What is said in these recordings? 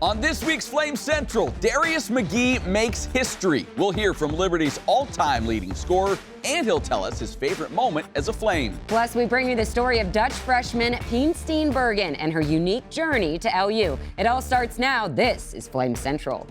On this week's Flame Central, Darius McGhee makes history. We'll hear from Liberty's all-time leading scorer, and he'll tell us his favorite moment as a Flame. Plus, we bring you the story of Dutch freshman Pien Steenbergen and her unique journey to LU. It all starts now. This is Flame Central.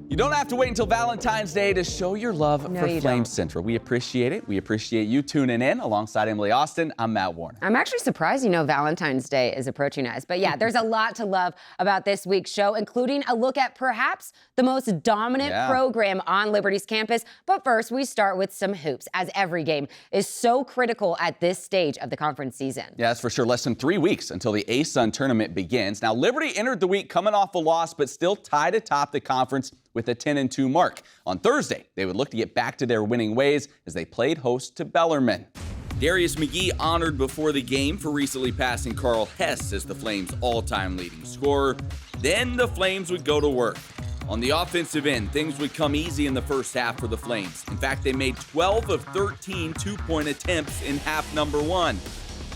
You don't have to wait until Valentine's Day to show your love for Flame Central. We appreciate it. We appreciate you tuning in. Alongside Emily Austin, I'm Matt Warner. I'm actually surprised Valentine's Day is approaching us. But yeah, there's a lot to love about this week's show, including a look at perhaps the most dominant program on Liberty's campus. But first, we start with some hoops, as every game is so critical at this stage of the conference season. Yeah, that's for sure. Less than 3 weeks until the ASUN tournament begins. Now, Liberty entered the week coming off a loss, but still tied atop the conference with a 10-2 mark. On Thursday, they would look to get back to their winning ways as they played host to Bellarmine. Darius McGhee honored before the game for recently passing Carl Hess as the Flames' all-time leading scorer. Then the Flames would go to work. On the offensive end, things would come easy in the first half for the Flames. In fact, they made 12 of 13 two-point attempts in half number one.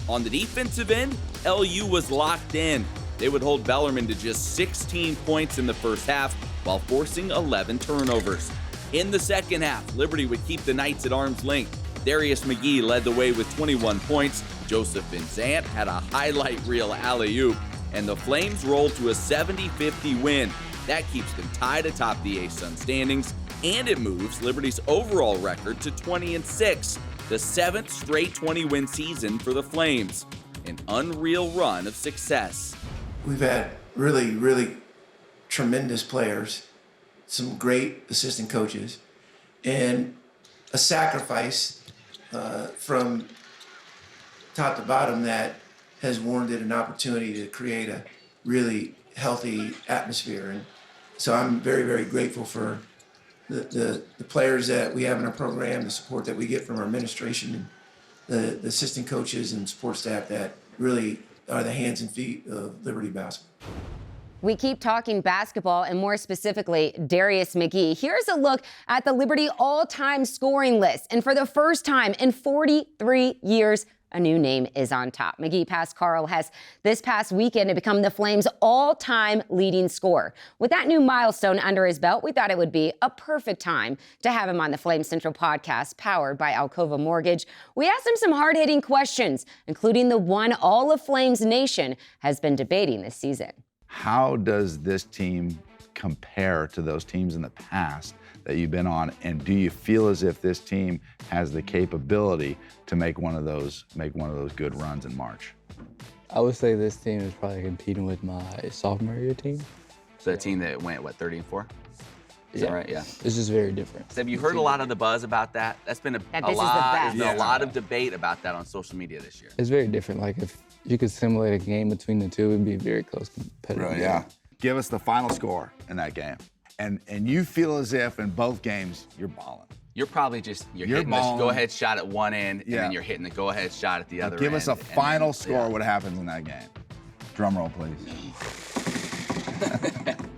On the defensive end, LU was locked in. They would hold Bellarmine to just 16 points in the first half while forcing 11 turnovers. In the second half, Liberty would keep the Knights at arm's length. Darius McGhee led the way with 21 points. Joseph Van Zandt had a highlight reel alley-oop, and the Flames rolled to a 70-50 win. That keeps them tied atop the ASUN standings, and it moves Liberty's overall record to 20-6, the seventh straight 20-win season for the Flames. An unreal run of success. We've had really tremendous players, some great assistant coaches, and a sacrifice from top to bottom that has warranted an opportunity to create a really healthy atmosphere. And so I'm very grateful for the players that we have in our program, the support that we get from our administration, and the assistant coaches and support staff that really are the hands and feet of Liberty basketball. We keep talking basketball, and more specifically, Darius McGhee. Here's a look at the Liberty all-time scoring list. And for the first time in 43 years, a new name is on top. McGhee passed Carl Hess this past weekend to become the Flames' all-time leading scorer. With that new milestone under his belt, we thought it would be a perfect time to have him on the Flame Central podcast, powered by Alcova Mortgage. We asked him some hard-hitting questions, including the one all of Flames Nation has been debating this season. How does this team compare to those teams in the past that you've been on? And do you feel as if this team has the capability to make one of those good runs in March? I would say this team is probably competing with my sophomore year team. So the team that went, 30-4? Is that right? Yeah. It's just very different. So have you heard a lot of the buzz about that? That's been a lot of debate about that on social media this year. It's very different. Like, if you could simulate a game between the two, it would be a very close competitive game. Yeah. Give us the final score in that game. And you feel as if in both games you're balling. You're probably hitting the go-ahead shot at one end, and then you're hitting the go-ahead shot at the other end. Give us a final score, what happens in that game. Drum roll, please.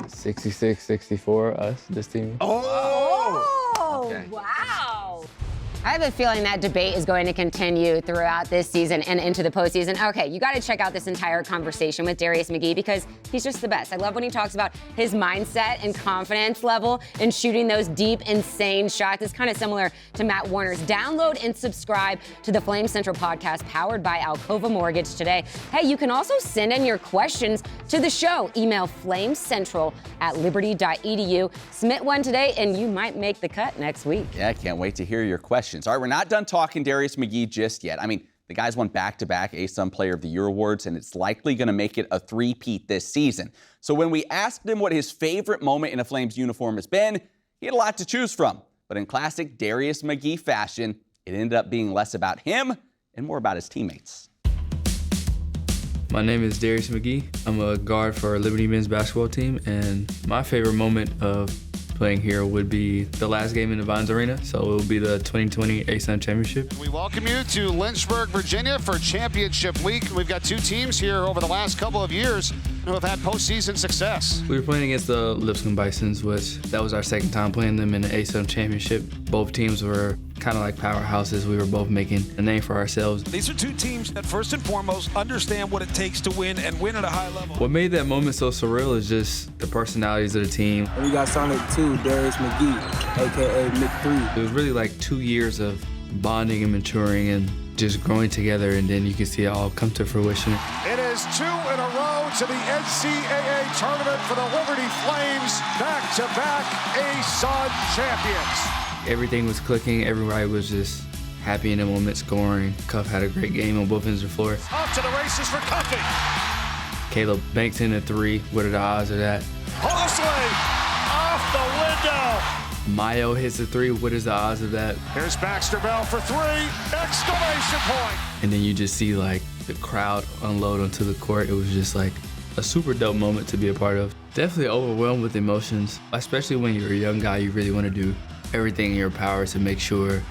66-64, us, this team. Okay. Wow. I have a feeling that debate is going to continue throughout this season and into the postseason. Okay, you got to check out this entire conversation with Darius McGhee because he's just the best. I love when he talks about his mindset and confidence level in shooting those deep, insane shots. It's kind of similar to Matt Warner's. Download and subscribe to the Flame Central podcast powered by Alcova Mortgage today. Hey, you can also send in your questions to the show. Email flamecentral@liberty.edu. Submit one today and you might make the cut next week. Yeah, I can't wait to hear your questions. All right, we're not done talking Darius McGhee just yet. I mean, the guy's won back-to-back ASUN Player of the Year awards, and it's likely going to make it a three-peat this season. So when we asked him what his favorite moment in a Flames uniform has been, he had a lot to choose from. But in classic Darius McGhee fashion, it ended up being less about him and more about his teammates. My name is Darius McGhee. I'm a guard for our Liberty men's basketball team, and my favorite moment of playing here would be the last game in the Vines Arena, so it will be the 2020 ASUN Championship. We welcome you to Lynchburg, Virginia for Championship Week. We've got two teams here over the last couple of years who have had postseason success. We were playing against the Lipscomb Bisons, which that was our second time playing them in the ASUN Championship. Both teams were kind of like powerhouses. We were both making a name for ourselves. These are two teams that first and foremost understand what it takes to win and win at a high level. What made that moment so surreal is just the personalities of the team. And we got Sonic 2, Darius McGhee, aka Mick 3. It was really like 2 years of bonding and maturing and just growing together, and then you can see it all come to fruition. It is 2 in a row to the NCAA tournament for the Liberty Flames, back-to-back ASUN champions. Everything was clicking, everybody was just happy in the moment, scoring. Cuff had a great game on both ends of the floor. Up to the races for Cuffy. Caleb banks in a 3. What are the odds of that? Hosley off the window. Mayo hits a 3. What is the odds of that? Here's Baxter Bell for 3. Exclamation point. And then you just see like the crowd unload onto the court. It was just like a super dope moment to be a part of. Definitely overwhelmed with emotions, especially when you're a young guy. You really want to do everything in your power to make sure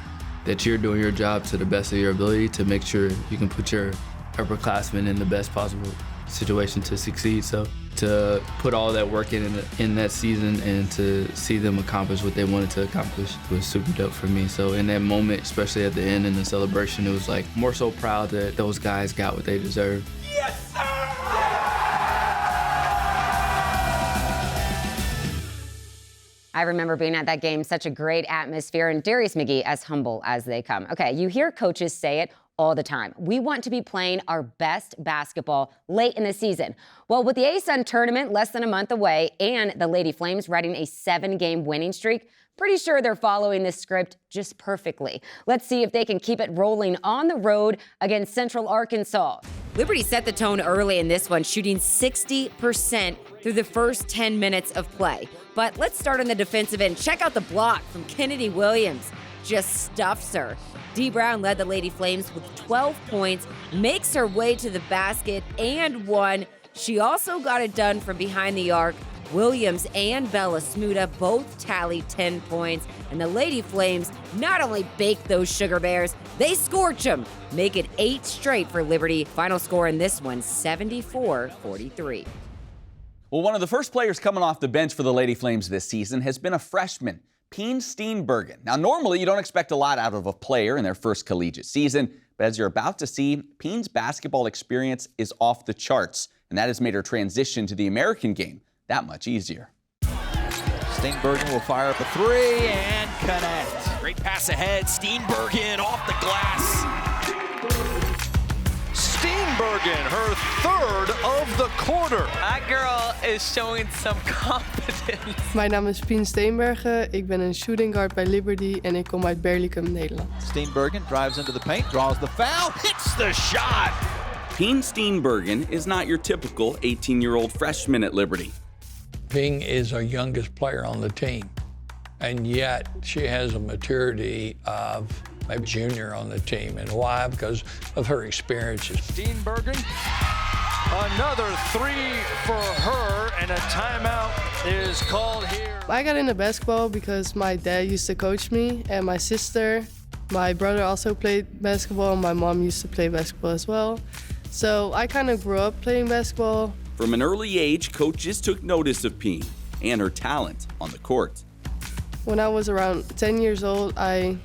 that you're doing your job to the best of your ability to make sure you can put your upperclassmen in the best possible situation to succeed. So to put all that work in that season and to see them accomplish what they wanted to accomplish was super dope for me. So in that moment, especially at the end in the celebration, it was like more so proud that those guys got what they deserved. Yes, sir! I remember being at that game, such a great atmosphere, and Darius McGhee as humble as they come. Okay, you hear coaches say it all the time. We want to be playing our best basketball late in the season. Well, with the ASUN tournament less than a month away and the Lady Flames riding a 7-game winning streak, pretty sure they're following this script just perfectly. Let's see if they can keep it rolling on the road against Central Arkansas. Liberty set the tone early in this one, shooting 60% through the first 10 minutes of play. But let's start on the defensive end. Check out the block from Kennedy Williams. Just stuffs her. Dee Brown led the Lady Flames with 12 points, makes her way to the basket and won. She also got it done from behind the arc. Williams and Bella Smuda both tallied 10 points, and the Lady Flames not only baked those sugar bears, they scorch them, make it 8 straight for Liberty. Final score in this one, 74-43. Well, one of the first players coming off the bench for the Lady Flames this season has been a freshman, Peen Steenbergen. Now, normally you don't expect a lot out of a player in their first collegiate season, but as you're about to see, Peen's basketball experience is off the charts, and that has made her transition to the American game that much easier. Steenbergen will fire up a 3 and connect. Great pass ahead. Steenbergen off the glass. Steenbergen, her 3rd of the quarter. That girl is showing some confidence. Mijn naam is Pien Steenbergen. Ik ben een shooting guard bij Liberty en ik kom uit Berlicum, Nederland. Steenbergen drives into the paint, draws the foul, hits the shot. Peen Steenbergen is not your typical 18-year-old freshman at Liberty. Ping is our youngest player on the team, and yet she has a maturity of maybe junior on the team. And why? Because of her experiences. Steenbergen, another 3 for her, and a timeout is called here. I got into basketball because my dad used to coach me, and my sister, my brother also played basketball, and my mom used to play basketball as well. So I kind of grew up playing basketball. From an early age, coaches took notice of Peen and her talent on the court. When I was around 10 years old, I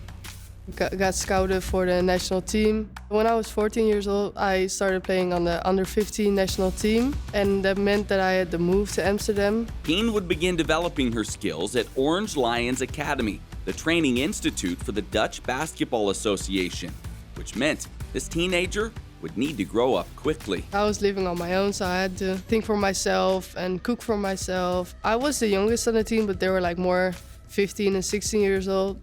got scouted for the national team. When I was 14 years old, I started playing on the under-15 national team, and that meant that I had to move to Amsterdam. Peen would begin developing her skills at Orange Lions Academy, the training institute for the Dutch Basketball Association, which meant this teenager would need to grow up quickly. I was living on my own, so I had to think for myself and cook for myself. I was the youngest on the team, but there were like more 15 and 16 years old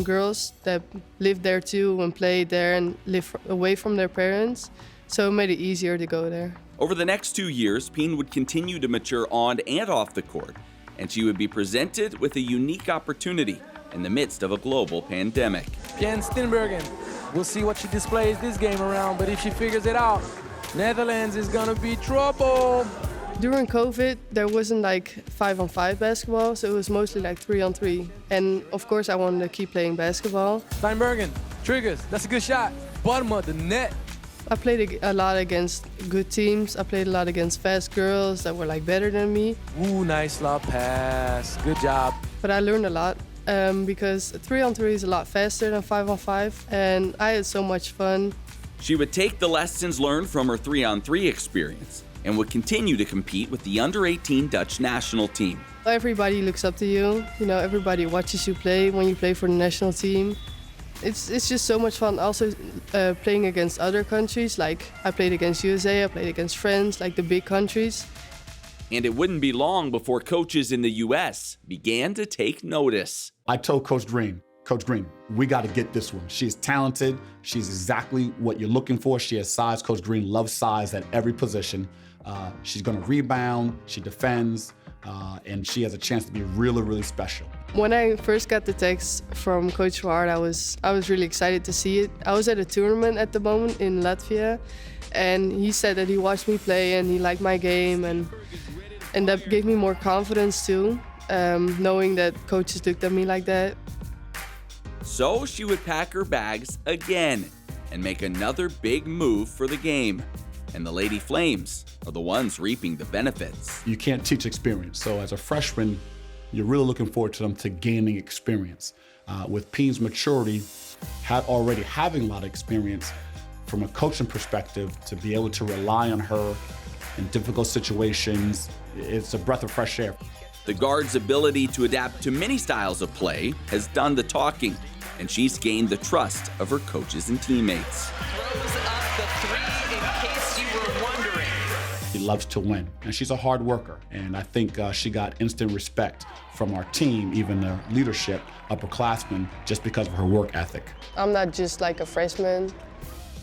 girls that lived there too and played there and lived away from their parents, so it made it easier to go there. Over the next 2 years, Peen would continue to mature on and off the court, and she would be presented with a unique opportunity in the midst of a global pandemic. Pien Steenbergen. We'll see what she displays this game around, but if she figers it out, Netherlands is gonna be trouble. During COVID, there wasn't like 5-on-5 basketball, so it was mostly like 3-on-3. And of course, I wanted to keep playing basketball. Steinbergen, triggers, that's a good shot. Bottom of the net. I played a lot against good teams. I played a lot against fast girls that were like better than me. Ooh, nice lob pass, good job. But I learned a lot because 3-on-3 is a lot faster than 5-on-5, and I had so much fun. She would take the lessons learned from her 3-on-3 experience and would continue to compete with the under-18 Dutch national team. Everybody looks up to you. You know, everybody watches you play when you play for the national team. It's just so much fun. Also playing against other countries. Like I played against USA, I played against France, like the big countries. And it wouldn't be long before coaches in the U.S. began to take notice. I told Coach Green, we got to get this one. She's talented. She's exactly what you're looking for. She has size. Coach Green loves size at every position. She's going to rebound. She defends. And she has a chance to be really, really special. When I first got the text from Coach Ward, I was really excited to see it. I was at a tournament at the moment in Latvia, and he said that he watched me play and he liked my game, and that gave me more confidence too, knowing that coaches looked at me like that. So she would pack her bags again and make another big move for the game. And the Lady Flames are the ones reaping the benefits. You can't teach experience. So as a freshman, you're really looking forward to them to gaining experience. With Peen's maturity, already having a lot of experience from a coaching perspective, to be able to rely on her in difficult situations, it's a breath of fresh air. The guard's ability to adapt to many styles of play has done the talking, and she's gained the trust of her coaches and teammates. Throws up the three in case you were wondering. She loves to win, and she's a hard worker, and I think she got instant respect from our team, even the leadership, upperclassmen, just because of her work ethic. I'm not just like a freshman,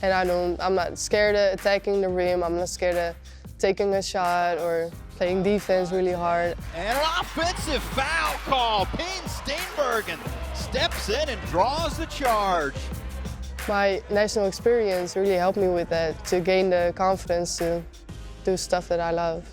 and I'm not scared of attacking the rim. I'm not scared of taking a shot or playing defense really hard. And an offensive foul call. Peen Steenbergen steps in and draws the charge. My national experience really helped me with that, to gain the confidence to do stuff that I love.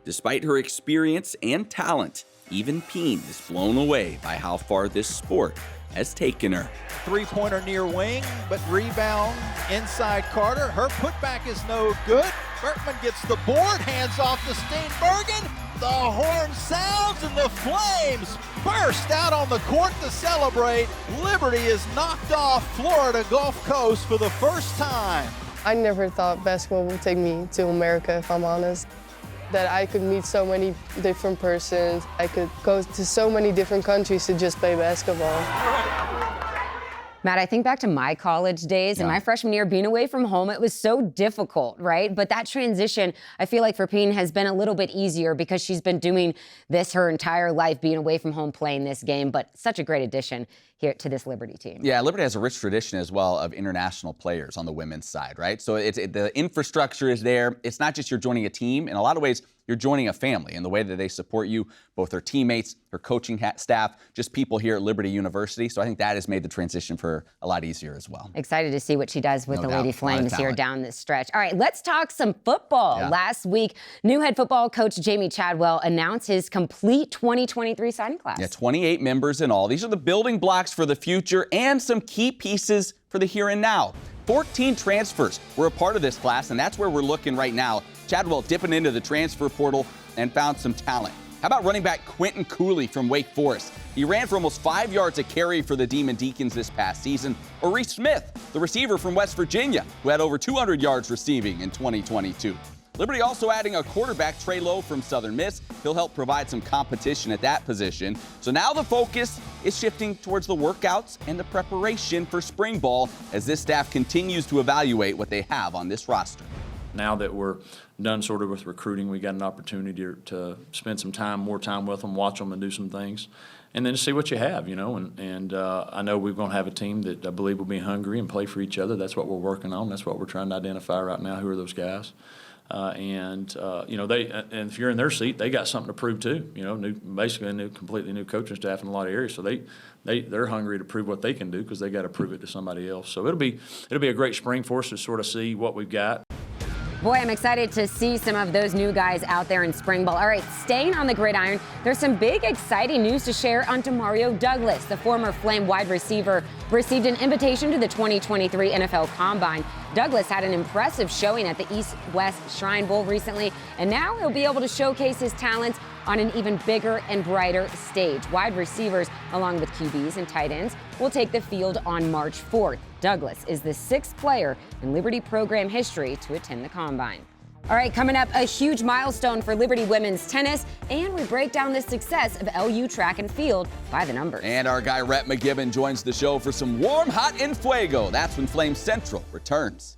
Despite her experience and talent, even Peen is blown away by how far this sport has taken her. Three-pointer near wing, but rebound inside Carter. Her putback is no good. Berkman gets the board, hands off to Steenbergen. The horn sounds and the Flames burst out on the court to celebrate. Liberty is knocked off Florida Gulf Coast for the first time. I never thought basketball would take me to America, if I'm honest. That I could meet so many different persons. I could go to so many different countries to just play basketball. Matt, I think back to my college days and my freshman year being away from home. It was so difficult, right? But that transition, I feel like for Peen has been a little bit easier because she's been doing this her entire life, being away from home, playing this game. But such a great addition here to this Liberty team. Yeah, Liberty has a rich tradition as well of international players on the women's side, right? So the infrastructure is there. It's not just you're joining a team. In a lot of ways, you're joining a family, and the way that they support you, both her teammates, her coaching staff, just people here at Liberty University. So I think that has made the transition for her a lot easier as well. Excited to see what she does with the Lady Flames here down this stretch. All right, let's talk some football. Yeah. Last week, new head football coach Jamie Chadwell announced his complete 2023 signing class. Yeah, 28 members in all. These are the building blocks for the future and some key pieces for the here and now. 14 transfers were a part of this class, and that's where we're looking right now. Chadwell dipping into the transfer portal and found some talent. How about running back Quentin Cooley from Wake Forest? He ran for almost 5 yards a carry for the Demon Deacons this past season. Or Reese Smith, the receiver from West Virginia, who had over 200 yards receiving in 2022. Liberty also adding a quarterback, Trey Lowe from Southern Miss. He'll help provide some competition at that position. So now the focus is shifting towards the workouts and the preparation for spring ball as this staff continues to evaluate what they have on this roster. Now that we're done sort of with recruiting, we got an opportunity to spend some time, more time with them, watch them and do some things, and then to see what you have, you know. And I know we're going to have a team that I believe will be hungry and play for each other. That's what we're working on. That's what we're trying to identify right now. Who are those guys? You know, and if you're in their seat, they got something to prove too. You know, basically a completely new coaching staff in a lot of areas. So they're hungry to prove what they can do because they got to prove it to somebody else. So it'll be a great spring for us to sort of see what we've got. Boy, I'm excited to see some of those new guys out there in spring ball. All right, staying on the gridiron, there's some big, exciting news to share on Demario Douglas. The former Flame wide receiver received an invitation to the 2023 NFL Combine. Douglas had an impressive showing at the East-West Shrine Bowl recently, and now he'll be able to showcase his talents on an even bigger and brighter stage. Wide receivers, along with QBs and tight ends, will take the field on March 4th. Douglas is the 6th player in Liberty program history to attend the Combine. All right, coming up, a huge milestone for Liberty women's tennis, and we break down the success of LU track and field by the numbers. And our guy Rhett McGibbon joins the show for some warm, hot, and fuego. That's when Flame Central returns.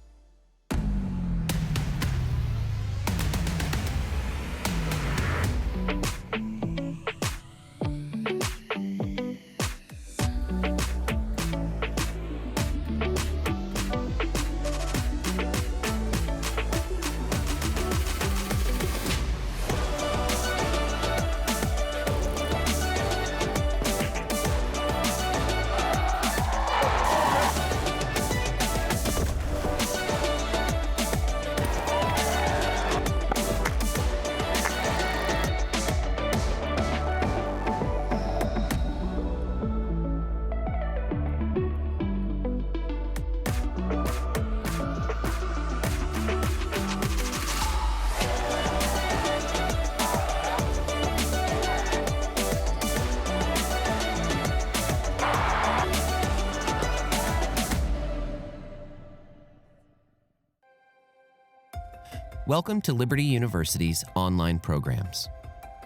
Welcome to Liberty University's online programs,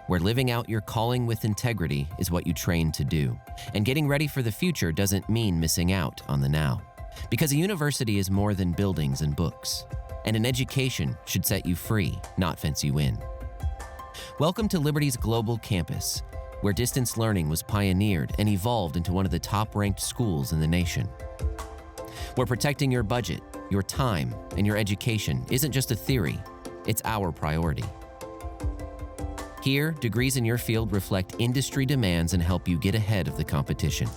where living out your calling with integrity is what you train to do. And getting ready for the future doesn't mean missing out on the now. Because a university is more than buildings and books. And an education should set you free, not fence you in. Welcome to Liberty's global campus, where distance learning was pioneered and evolved into one of the top-ranked schools in the nation. Where protecting your budget, your time, and your education isn't just a theory, it's our priority. Here, degrees in your field reflect industry demands and help you get ahead of the competition.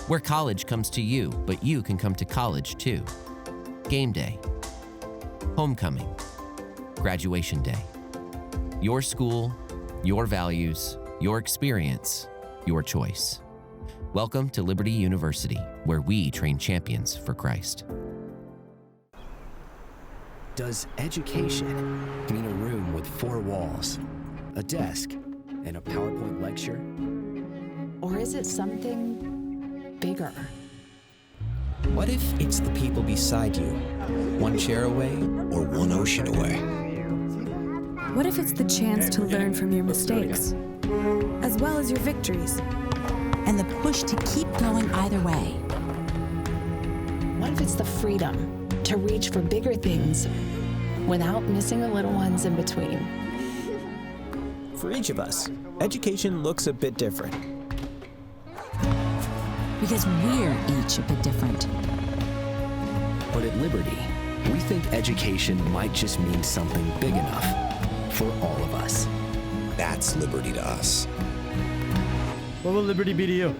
Where college comes to you, but you can come to college too. Game day, homecoming, graduation day. Your school, your values, your experience, your choice. Welcome to Liberty University, where we train champions for Christ. Does education mean a room with 4 walls, a desk, and a PowerPoint lecture? Or is it something bigger? What if it's the people beside you, 1 chair away or 1 ocean away? What if it's the chance to learn from your mistakes, as well as your victories? And the push to keep going either way. What if it's the freedom to reach for bigger things without missing the little ones in between? For each of us, education looks a bit different. Because we're each a bit different. But at Liberty, we think education might just mean something big enough for all of us. That's Liberty to us. What will Liberty be to you?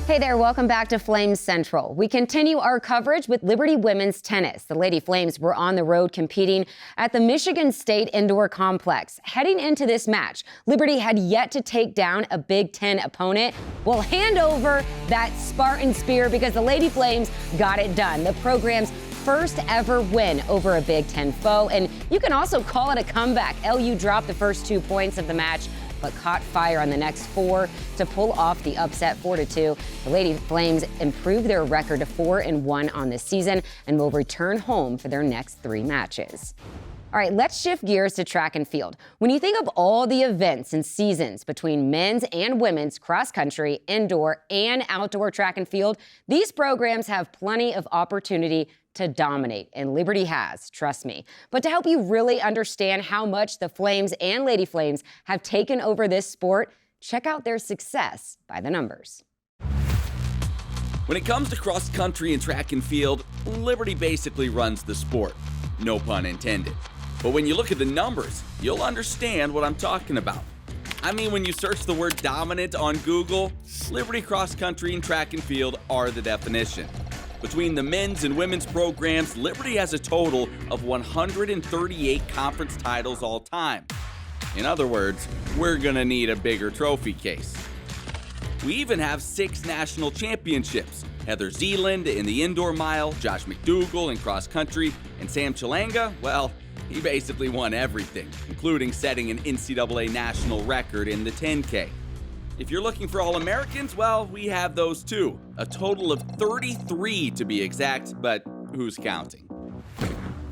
Hey there, welcome back to Flames Central. We continue our coverage with Liberty women's tennis. The Lady Flames were on the road competing at the Michigan State Indoor Complex. Heading into this match, Liberty had yet to take down a Big Ten opponent. We'll hand over that Spartan spear because the Lady Flames got it done. The program's first ever win over a Big Ten foe, and you can also call it a comeback. LU dropped the first 2 points of the match, but caught fire on the next 4 to pull off the upset 4-2. The Lady Flames improved their record to 4-1 on the season and will return home for their next 3 matches. All right, let's shift gears to track and field. When you think of all the events and seasons between men's and women's cross country, indoor, and outdoor track and field, these programs have plenty of opportunity to dominate, and Liberty has, trust me. But to help you really understand how much the Flames and Lady Flames have taken over this sport, check out their success by the numbers. When it comes to cross country and track and field, Liberty basically runs the sport. no pun intended. But when you look at the numbers, you'll understand what I'm talking about. I mean, when you search the word dominant on Google, Liberty cross country and track and field are the definition. Between the men's and women's programs, Liberty has a total of 138 conference titles all time. In other words, we're gonna need a bigger trophy case. We even have 6 national championships. Heather Zeeland in the indoor mile, Josh McDougall in cross country, and Sam Chalanga, well, he basically won everything, including setting an NCAA national record in the 10K. If you're looking for All-Americans, well, we have those too. A total of 33 to be exact, but who's counting?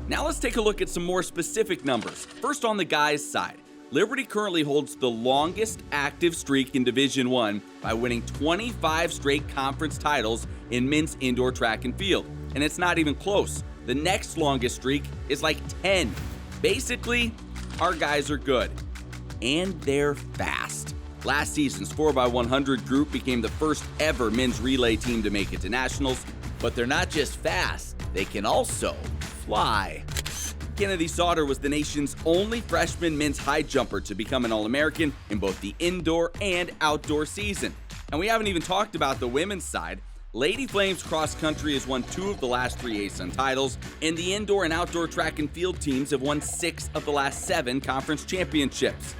Now let's take a look at some more specific numbers. First on the guys' side. Liberty currently holds the longest active streak in Division I by winning 25 straight conference titles in men's indoor track and field. And it's not even close. The next longest streak is like 10. Basically, our guys are good. And they're fast. Last season's 4x100 group became the first ever men's relay team to make it to nationals. But they're not just fast, they can also fly. Kennedy Sauter was the nation's only freshman men's high jumper to become an All-American in both the indoor and outdoor season. And we haven't even talked about the women's side. Lady Flames cross country has won 2 of the last 3 ASUN titles, and the indoor and outdoor track and field teams have won 6 of the last 7 conference championships.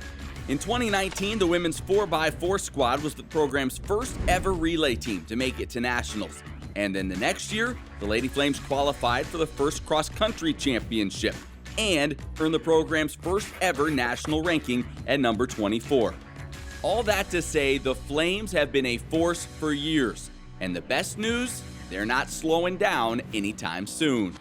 In 2019, the women's 4x4 squad was the program's first ever relay team to make it to nationals. And then the next year, the Lady Flames qualified for the first cross-country championship and earned the program's first ever national ranking at number 24. All that to say, the Flames have been a force for years. And the best news, they're not slowing down anytime soon.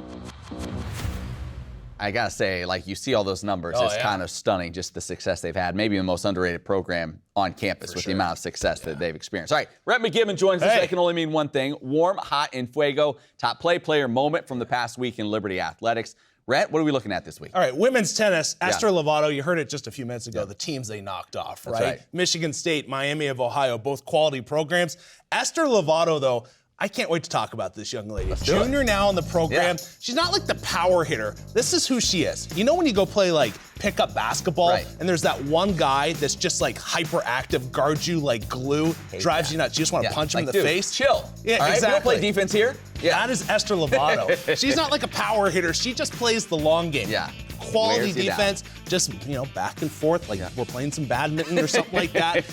I gotta say, like, you see all those numbers, it's kind of stunning, just the success they've had. Maybe the most underrated program on campus with the amount of success that they've experienced. All right, Rhett McGibbon joins us. That can only mean one thing: warm, hot, and fuego. Top player moment from the past week in Liberty athletics. Rhett, what are we looking at this week? All right, women's tennis. Esther Lovato, you heard it just a few minutes ago, the teams they knocked off, right? Michigan State, Miami of Ohio, both quality programs. Esther Lovato, though, I can't wait to talk about this young lady. Junior now in the program. She's not like the power hitter. This is who she is. You know when you go play like pickup basketball and there's that one guy that's just like hyperactive, guards you like glue, drives you nuts. You just want to punch him in the face. Chill. Yeah, all right, exactly. We don't play defense here. That is Esther Lovato. She's not like a power hitter. She just plays the long game. Quality defense, just, you know, back and forth, like we're playing some badminton or something like that.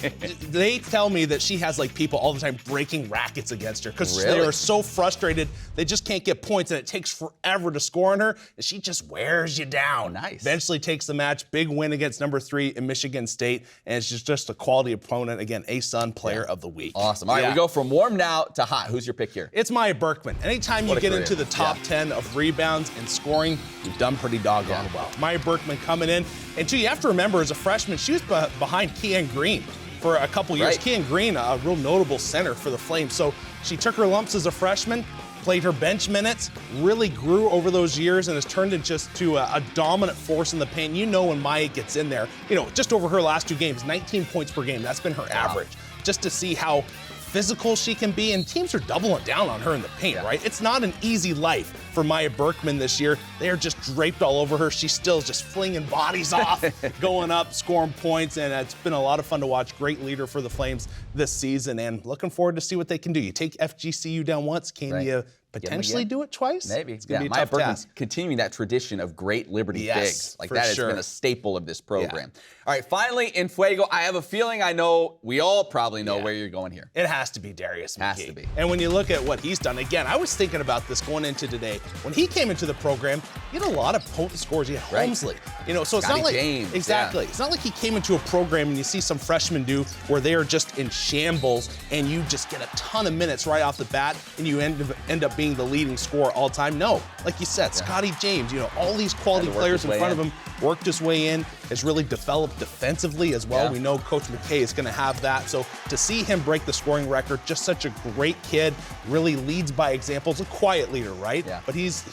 They tell me that she has like people all the time breaking rackets against her because they are so frustrated they just can't get points and it takes forever to score on her and she just wears you down. Nice. Eventually takes the match, big win against number 3 in Michigan State, and it's just a quality opponent. Again, ASUN Player of the Week. Awesome. All right, we go from warm now to hot. Who's your pick here? It's Maya Berkman. Anytime you get into the top 10 of rebounds and scoring, you've done pretty doggone well. Maya Berkman coming in. And too, you have to remember, as a freshman, she was behind Kean Green for a couple years. Kean Green, a real notable center for the Flames. So she took her lumps as a freshman, played her bench minutes, really grew over those years, and has turned into a dominant force in the paint. You know when Maya gets in there, you know, just over her last 2 games, 19 points per game. That's been her average. Just to see how physical she can be, and teams are doubling down on her in the paint, right? It's not an easy life for Maya Berkman this year. They are just draped all over her. She's still just flinging bodies off, going up, scoring points, and it's been a lot of fun to watch. Great leader for the Flames this season, and looking forward to see what they can do. You take FGCU down once, can you potentially do it twice? Maybe. It's going to be a Maya tough Berkman's task. continuing that tradition of great Liberty bigs. Like that has been a staple of this program. All right, finally, in Fuego, I have a feeling I know, we all probably know where you're going here. It has to be Darius McGhee. Has to be. And when you look at what he's done, again, I was thinking about this going into today. When he came into the program, he had a lot of potent scores. He had Holmesley. You know, so it's not like James, exactly. It's not like he came into a program and you see some freshmen do where they are just in shambles and you just get a ton of minutes right off the bat and you end up being the leading scorer all time. No, like you said, Scotty James, you know, all these quality players in front of him worked his way in, has really developed defensively as well. Yeah. We know Coach McKay is going to have that. So to see him break the scoring record, just such a great kid, really leads by example. He's a quiet leader, right? Yeah. But he's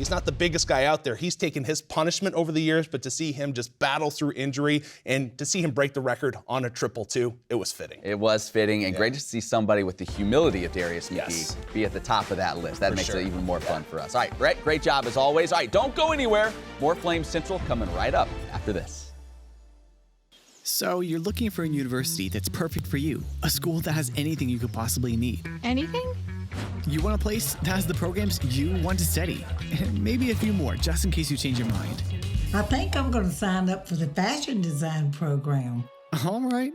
not the biggest guy out there. He's taken his punishment over the years, but to see him just battle through injury and to see him break the record on a 222, it was fitting. It was fitting, and great to see somebody with the humility of Darius McGhee be at the top of that list. That For makes sure. it even more fun for us. All right, Brett, great job as always. All right, don't go anywhere. More Flames Central coming right up after this. So you're looking for a university that's perfect for you, a school that has anything you could possibly need. Anything? You want a place that has the programs you want to study, and maybe a few more, just in case you change your mind. I think I'm going to sign up for the fashion design program. All right.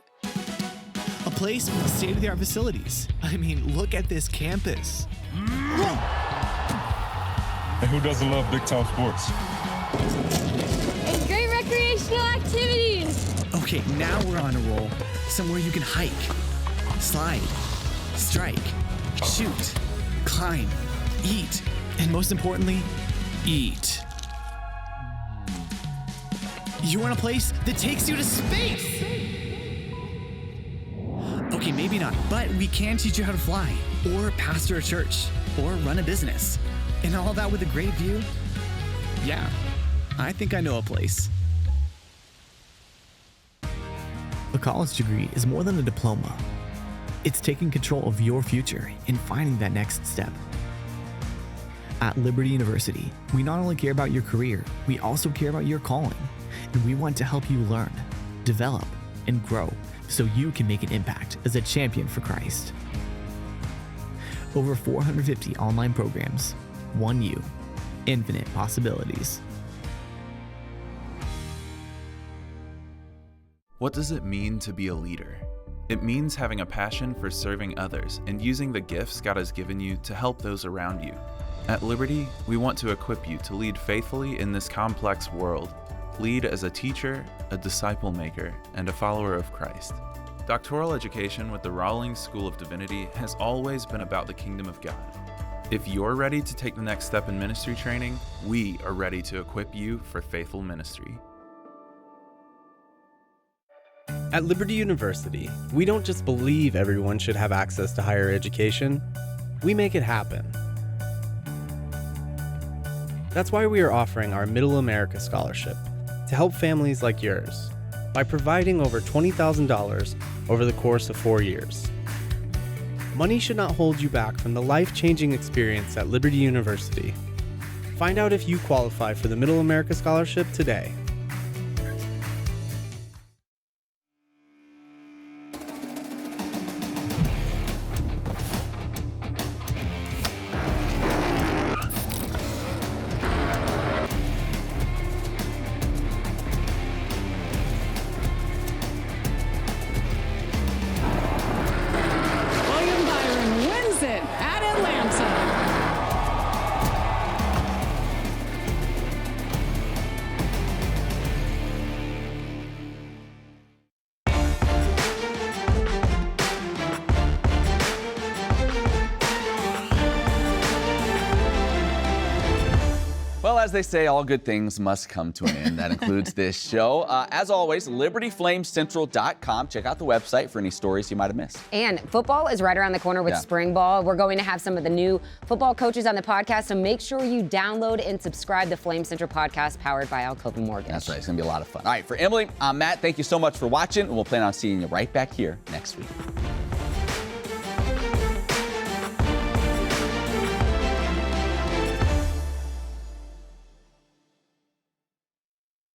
A place with state-of-the-art facilities. I mean, look at this campus. And who doesn't love big-time sports? And great recreational activities. Okay, now we're on a roll. Somewhere you can hike, slide, strike, shoot, climb, eat, and most importantly, eat. You want a place that takes you to space? Okay, maybe not, but we can teach you how to fly, or pastor a church, or run a business. And all that with a great view? Yeah, I think I know a place. A college degree is more than a diploma. It's taking control of your future and finding that next step. At Liberty University, we not only care about your career, we also care about your calling. And we want to help you learn, develop, and grow so you can make an impact as a champion for Christ. Over 450 online programs, one you, infinite possibilities. What does it mean to be a leader? It means having a passion for serving others and using the gifts God has given you to help those around you. At Liberty, we want to equip you to lead faithfully in this complex world. Lead as a teacher, a disciple maker, and a follower of Christ. Doctoral education with the Rawlings School of Divinity has always been about the kingdom of God. If you're ready to take the next step in ministry training, we are ready to equip you for faithful ministry. At Liberty University, we don't just believe everyone should have access to higher education, we make it happen. That's why we are offering our Middle America Scholarship to help families like yours by providing over $20,000 over the course of 4 years. Money should not hold you back from the life-changing experience at Liberty University. Find out if you qualify for the Middle America Scholarship today. Well, as they say, all good things must come to an end. That includes this show. As always, libertyflamecentral.com. Check out the website for any stories you might have missed. And football is right around the corner with spring ball. We're going to have some of the new football coaches on the podcast, so make sure you download and subscribe to Flame Central podcast powered by Alcova Mortgage. That's right. It's going to be a lot of fun. All right, for Emily, I'm Matt. Thank you so much for watching, and we'll plan on seeing you right back here next week.